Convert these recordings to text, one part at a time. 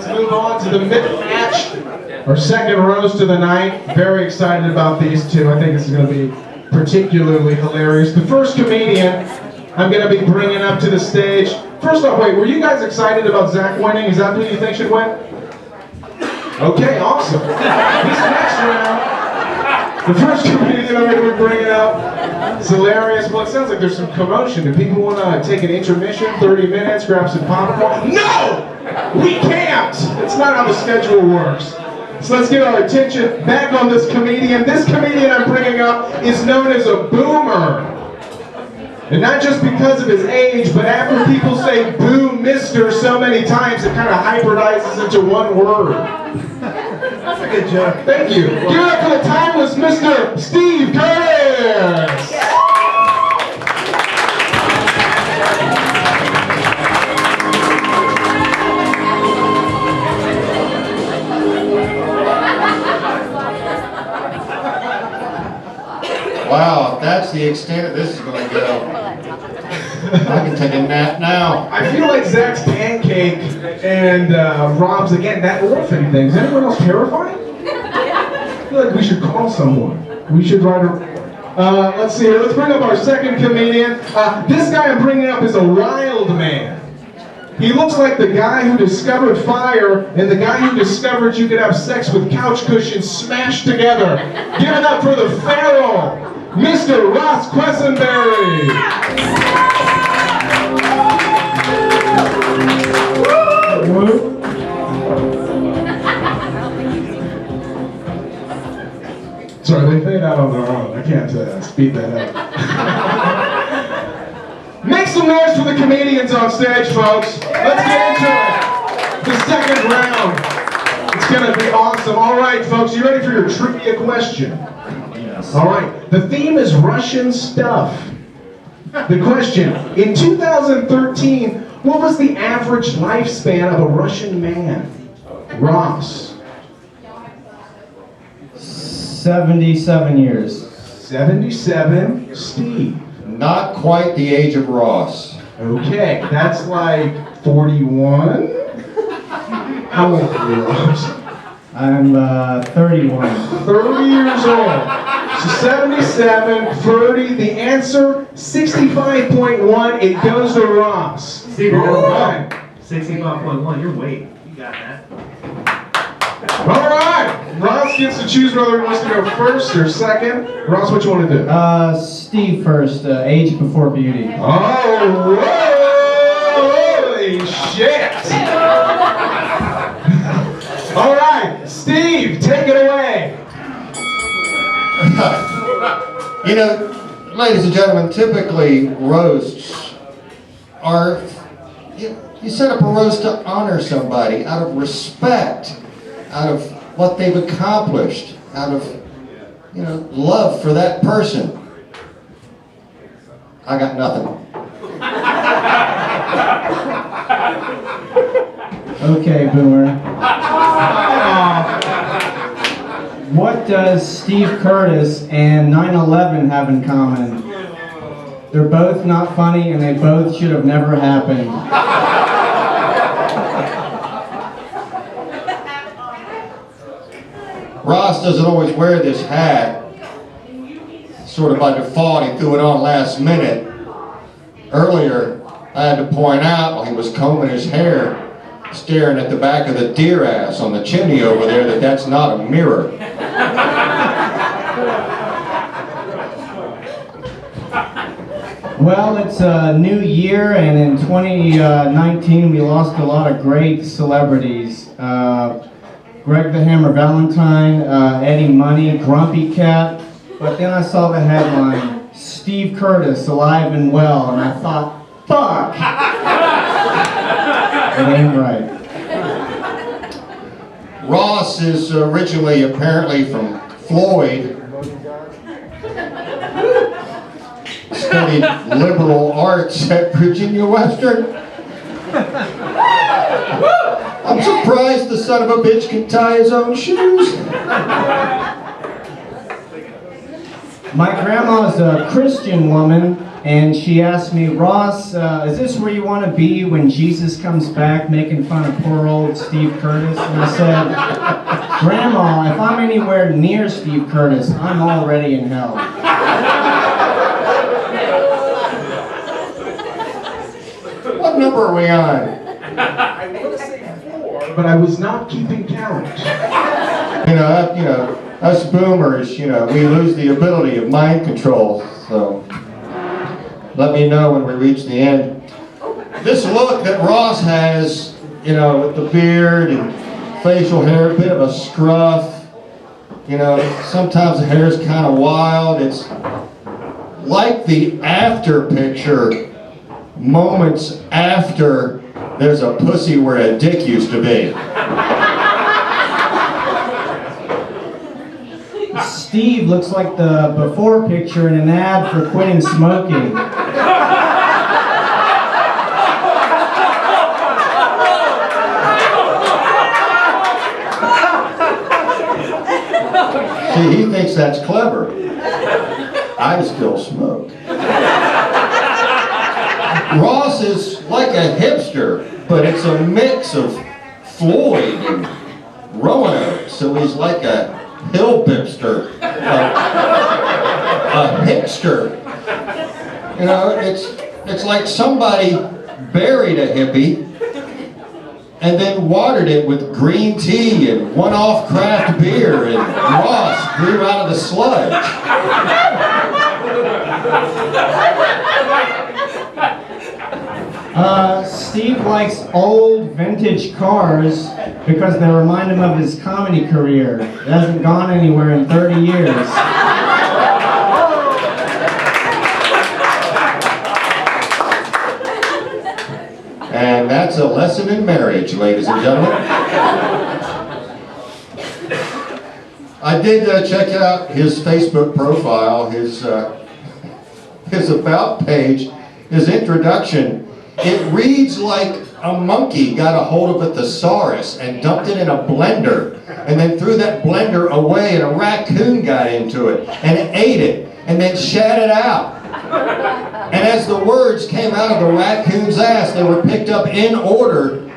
let's move on to the mid-match. Our second roast of the night. Very excited about these two. I think this is going to be particularly hilarious. The first comedian I'm going to be bringing up to the stage. First off, wait, were you guys excited about Zach winning? Is that who you think should win? Okay, awesome. This next round, the first comedian I'm going to be bringing up is hilarious. Well, it sounds like there's some commotion. Do people want to take an intermission, 30 minutes, grab some popcorn? No! We can't! It's not how the schedule works. So let's get our attention back on this comedian. This comedian I'm bringing up is known as a boomer. And not just because of his age, but after people say boo mister so many times, it kind of hybridizes into one word. That's a good joke. Thank you. Give it up for the timeless Mr. Steve Curtis! Wow, if that's the extent of this is going to go. I can take a nap now. I feel like Zach's pancake and Rob's, again, that orphan thing. Is anyone else terrified? I feel like we should call someone. We should write a... let's see here. Let's bring up our second comedian. This guy I'm bringing up is a wild man. He looks like the guy who discovered fire and the guy who discovered you could have sex with couch cushions smashed together. Give it up for the Pharaoh, Mr. Ross Quesenberry. Sorry, they fade out on their own. I can't speed that up. Make some noise for the comedians on stage, folks. Let's get into it. The second round. It's going to be awesome. All right, folks, you ready for your trivia question? Yes. All right. The theme is Russian stuff. The question, in 2013, what was the average lifespan of a Russian man? Ross. 77 years. 77. Steve. Not quite the age of Ross. Okay, that's like 41. How old are you, Ross? I'm 31. 30 years old. So 77, 30. The answer, 65.1. It goes to Ross. All right. 65.1, you're weight. You got that. All right. Ross gets to choose whether he wants to go first or second. Ross, what you want to do? Steve first. Age before beauty. Oh, whoa, holy shit. All right, Steve, take it away. You know, ladies and gentlemen, typically roasts are, you set up a roast to honor somebody out of respect, out of what they've accomplished, out of, love for that person. I got nothing. Okay, Boomer. What does Steve Curtis and 9/11 have in common? They're both not funny and they both should have never happened. Ross doesn't always wear this hat. Sort of by default, he threw it on last minute. Earlier, I had to point out while he was combing his hair, staring at the back of the deer ass on the chimney over there, that that's not a mirror. Well, it's a new year, and in 2019 we lost a lot of great celebrities. Greg the Hammer Valentine, Eddie Money, Grumpy Cat. But then I saw the headline, Steve Curtis, alive and well, and I thought, fuck! It ain't right. Ross is originally apparently from Floyd. Studied liberal arts at Virginia Western. I'm surprised the son of a bitch can tie his own shoes. My grandma's a Christian woman, and she asked me, Ross, is this where you want to be when Jesus comes back, making fun of poor old Steve Curtis? And I said, Grandma, if I'm anywhere near Steve Curtis, I'm already in hell. What number are we on? But I was not keeping count. Us boomers, we lose the ability of mind control. So let me know when we reach the end. This look that Ross has, with the beard and facial hair, a bit of a scruff. Sometimes the hair is kind of wild. It's like the after picture, moments after there's a pussy where a dick used to be. Steve looks like the before picture in an ad for quitting smoking. See, he thinks that's clever. I still smoke. Ross is like a hipster, but it's a mix of Floyd and Roanoke, so he's like a hill hipster, a hipster. It's like somebody buried a hippie and then watered it with green tea and one-off craft beer, and Ross grew out of the sludge. Steve likes old vintage cars because they remind him of his comedy career. It hasn't gone anywhere in 30 years. And that's a lesson in marriage, ladies and gentlemen. I did check out his Facebook profile, his about page, his introduction. It reads like a monkey got a hold of a thesaurus and dumped it in a blender, and then threw that blender away, and a raccoon got into it and ate it and then shat it out. And as the words came out of the raccoon's ass, they were picked up in order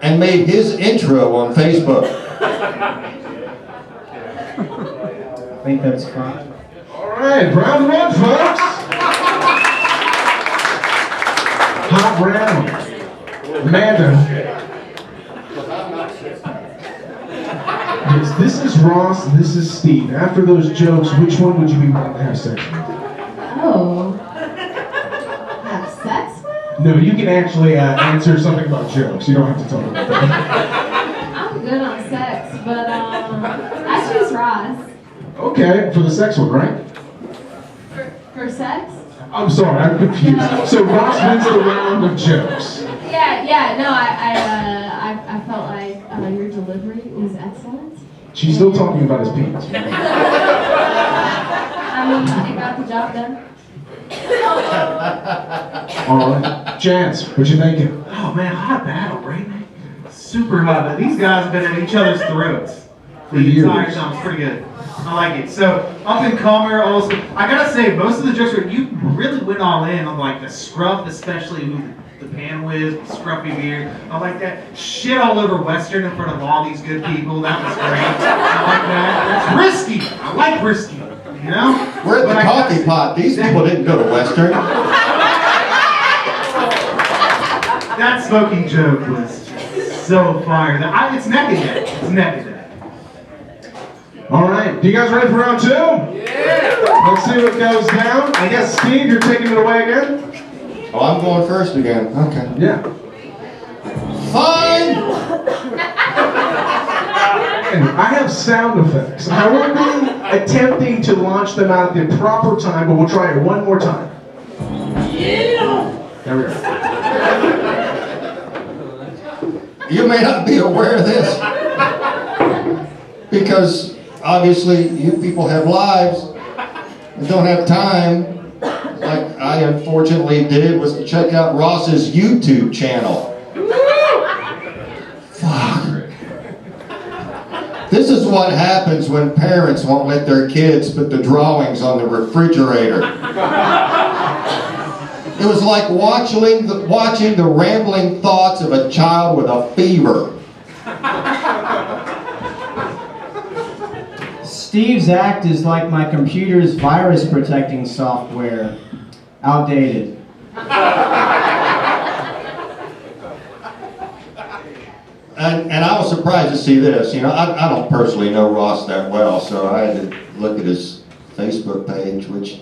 and made his intro on Facebook. I think that's fine. All right, round one, folks. Hot round. Amanda. Yes, this is Ross, this is Steve. After those jokes, which one would you be willing to have sex with? Oh. Have sex with? No, you can actually answer something about jokes. You don't have to talk about that. I'm good on sex, but I choose Ross. Okay, for the sex one, right? For sex? I'm sorry, I'm confused. So Ross wins the round of jokes. Yeah, no, I felt like your delivery was excellent. She's still talking about his penis. I mean, it got the job done. All right, Chance, what you thinking? Oh man, hot battle, right? Super hot. These guys have been at each other's throats For the years. entire time. It's pretty good. I like it. So up and comer also. I gotta say, most of the jokes were you really went all in on like the scruff, especially who the pan with, scruffy beard. I like that. Shit all over Western in front of all these good people. That was great. I like that. That's risky. I like risky. You know? We're at But the I coffee gotta- pot. These people didn't go to Western. That smoking joke was so fire. It's neck and neck. It's neck and neck. All right, you guys ready for round two? Yeah! Let's see what goes down. I guess, Steve, you're taking it away again? Oh, I'm going first again. Okay. Yeah. Fine. And I have sound effects. I will be attempting to launch them out at the proper time, but we'll try it one more time. Yeah! There we go. You may not be aware of this, because obviously you people have lives and don't have time, like I unfortunately did, was to check out Ross's YouTube channel. Fuck. This is what happens when parents won't let their kids put the drawings on the refrigerator. It was like watching the rambling thoughts of a child with a fever. Steve's act is like my computer's virus protecting software. Outdated. And I was surprised to see this. You know, I don't personally know Ross that well, so I had to look at his Facebook page, which,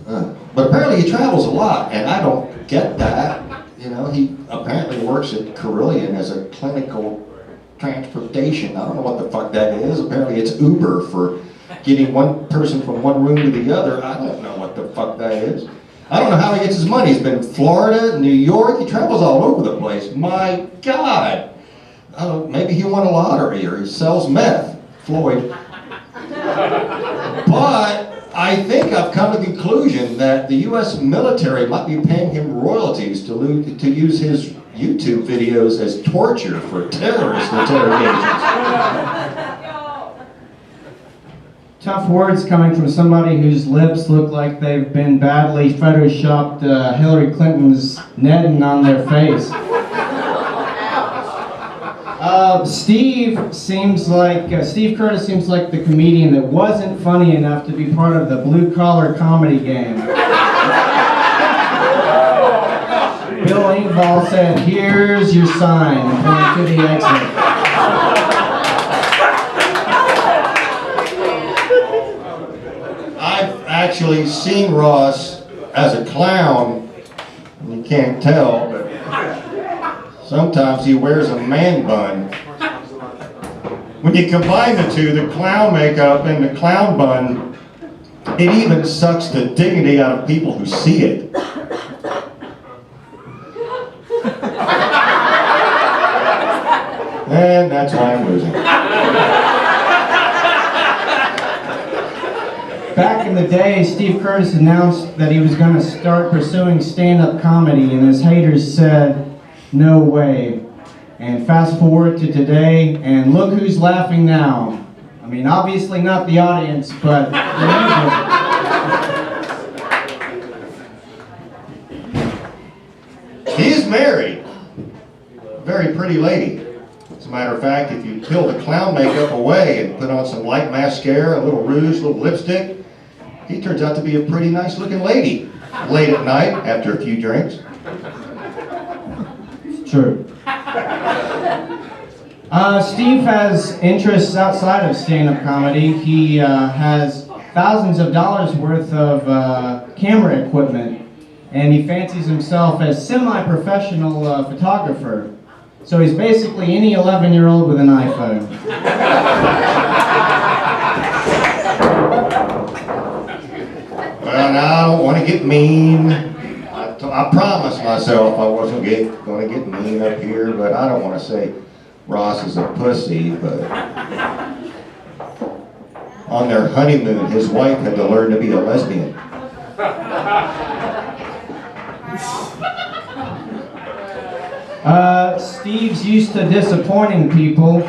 but apparently he travels a lot, and I don't get that. You know, he apparently works at Carillion as a clinical transportation. I don't know what the fuck that is. Apparently it's Uber for getting one person from one room to the other. I don't know what the fuck that is. I don't know how he gets his money. He's been in Florida, New York. He travels all over the place. My God. Maybe he won a lottery or he sells meth, Floyd. But I think I've come to the conclusion that the U.S. military might be paying him royalties to use his YouTube videos as torture for terrorist interrogations. Tough words coming from somebody whose lips look like they've been badly photoshopped Hillary Clinton's netting on their face. Steve Curtis seems like the comedian that wasn't funny enough to be part of the blue-collar comedy game. Bill Engvall said, "Here's your sign," and pointed to the exit. I've actually seen Ross as a clown. You can't tell, but sometimes he wears a man bun. When you combine the two, the clown makeup and the clown bun, it even sucks the dignity out of people who see it. And that's why I'm losing. Back in the day, Steve Curtis announced that he was going to start pursuing stand-up comedy, and his haters said, "No way." And fast forward to today, and look who's laughing now. I mean, obviously not the audience, but the usual. He's married. A very pretty lady. As a matter of fact, if you peel the clown makeup away and put on some light mascara, a little rouge, a little lipstick, he turns out to be a pretty nice looking lady. Late at night, after a few drinks. It's true. Steve has interests outside of stand-up comedy. He has thousands of dollars worth of camera equipment, and he fancies himself as semi-professional photographer. So he's basically any 11-year-old with an iPhone. Well, now I don't want to get mean. I promised myself I wasn't going to get mean up here, but I don't want to say Ross is a pussy, but on their honeymoon, his wife had to learn to be a lesbian. Steve's used to disappointing people.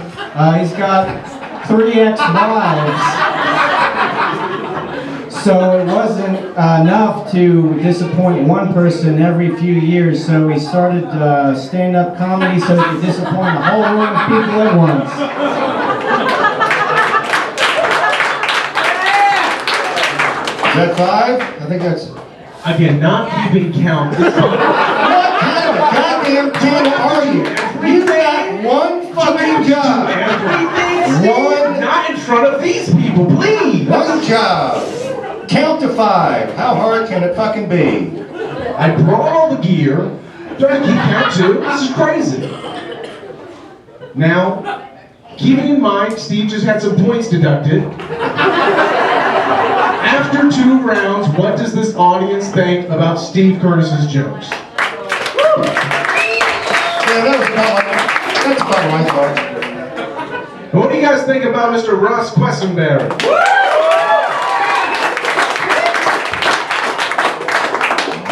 He's got 3 ex-wives. So it wasn't enough to disappoint one person every few years, so he started stand-up comedy so he could disappoint a whole room of people at once. Is that 5? I think that's... Again, not keeping count. What kind of goddamn kid are you? You got one fucking job. Not in front of these people, please. One job. Count to 5. How hard can it fucking be? I brought all the gear. Trying to keep count too. This is crazy. Now, keeping in mind, Steve just had some points deducted. After 2 rounds, what does this audience think about Steve Curtis's jokes? Yeah, that's about my thought. What do you guys think about Mr. Ross Quesenberry?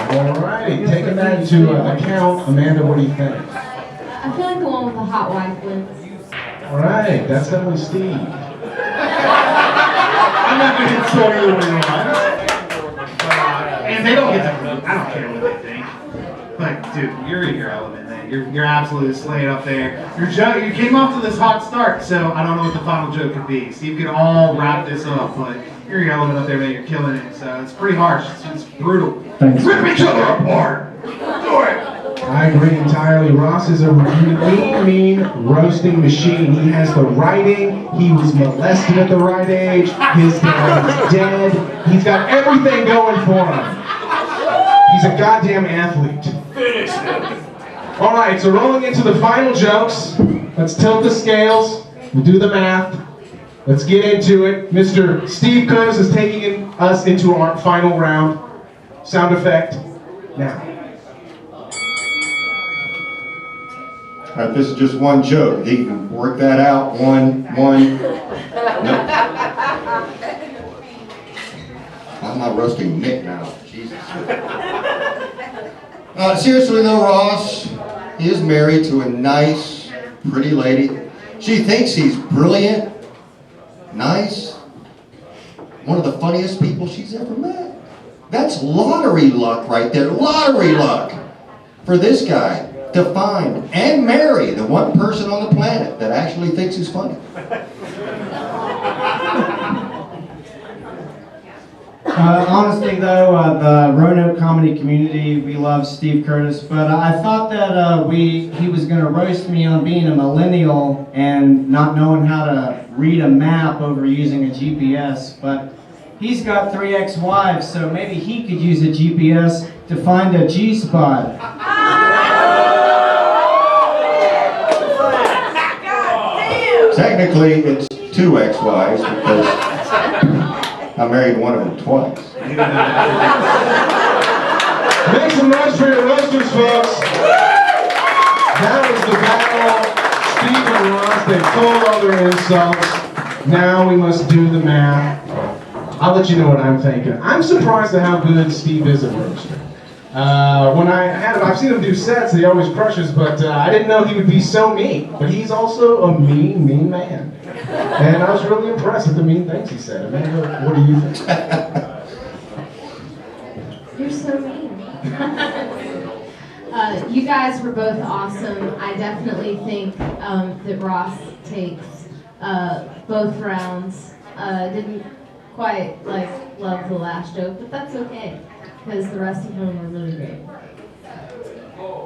Alrighty, taking that into account, Amanda, what do you think? I feel like the one with the hot wife wins. All right, that's only Steve. I'm not going to insult either one. And they don't get to vote. I don't care what they think. But dude, you're in your element, man. You're absolutely slaying up there. You came off to this hot start, so I don't know what the final joke could be. Steve could all wrap this up, but you're in your element up there, man. You're killing it. So it's pretty harsh. It's brutal. Thanks. Rip each other apart. Do it. I agree entirely. Ross is a mean roasting machine. He has the writing. He was molested at the right age. His dad is dead. He's got everything going for him. He's a goddamn athlete. Finish him. All right, so rolling into the final jokes. Let's tilt the scales. We'll do the math. Let's get into it. Mr. Steve Curtis is taking us into our final round. Sound effect now. All right, this is just one joke. He can work that out. One. Nope. I'm not roasting Nick now. Jesus. Seriously though, Ross, he is married to a nice, pretty lady. She thinks he's brilliant, nice, one of the funniest people she's ever met. That's lottery luck right there. Lottery luck for this guy to find and marry the one person on the planet that actually thinks he's funny. Honestly, though, the Roanoke comedy community, we love Steve Curtis, but I thought that he was going to roast me on being a millennial and not knowing how to read a map over using a GPS, but he's got 3 ex-wives, so maybe he could use a GPS to find a G-spot. Technically, it's 2 ex-wives because I married one of them twice. Make some noise for your roasters, folks. That was the battle. Steve and Ross, they told all their insults. Now we must do the math. I'll let you know what I'm thinking. I'm surprised at how good Steve is at roasting. I've seen him do sets, he always crushes, but I didn't know he would be so mean. But he's also a mean man. And I was really impressed with the mean things he said. Amanda, what do you think? You're so mean. You guys were both awesome. I definitely think that Ross takes both rounds. Didn't quite love the last joke, but that's okay because the rest of them were really great.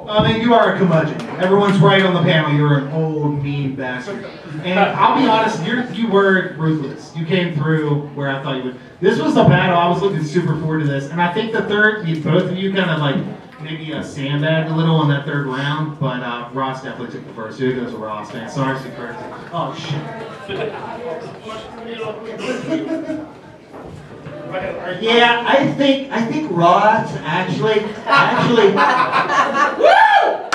I mean, you are a curmudgeon. Everyone's right on the panel. You're an old, mean bastard. And I'll be honest, you were ruthless. You came through where I thought you would. This was the battle. I was looking super forward to this. And I think the third, both of you kind of maybe sandbagged a little in that third round. But Ross definitely took the first. Here goes Ross, man. Sorry, Steve Curtis. Oh, shit. Yeah, I think Ross actually,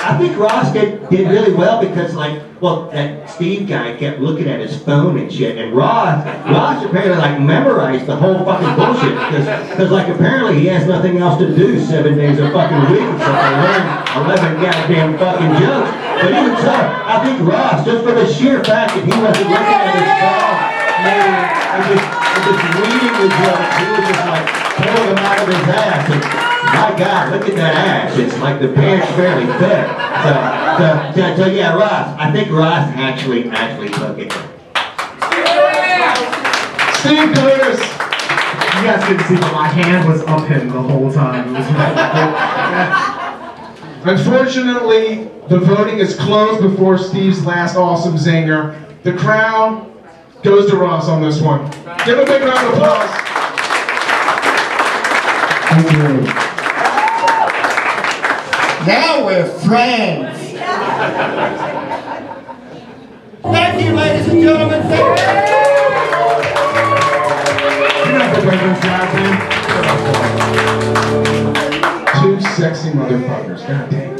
I think Ross did really well because that Steve guy kept looking at his phone and shit, and Ross apparently memorized the whole fucking bullshit because apparently he has nothing else to do 7 days a fucking week except to learn 11 goddamn fucking jokes. But even so, I think Ross, just for the sheer fact that he wasn't looking at his phone, just reading the jokes, he was just pulling them out of his ass. And, my God, look at that ass. It's like the pants fairly fit. So yeah, Ross. I think Ross actually took it. Steve Curtis. You guys couldn't see, but my hand was up him the whole time. It was Unfortunately, the voting is closed before Steve's last awesome zinger. The crown goes to Ross on this one. Give him a big round of applause. Thank you. Now we're friends. Thank you, ladies and gentlemen. You guys are breaking sound, man. Two sexy motherfuckers. God damn.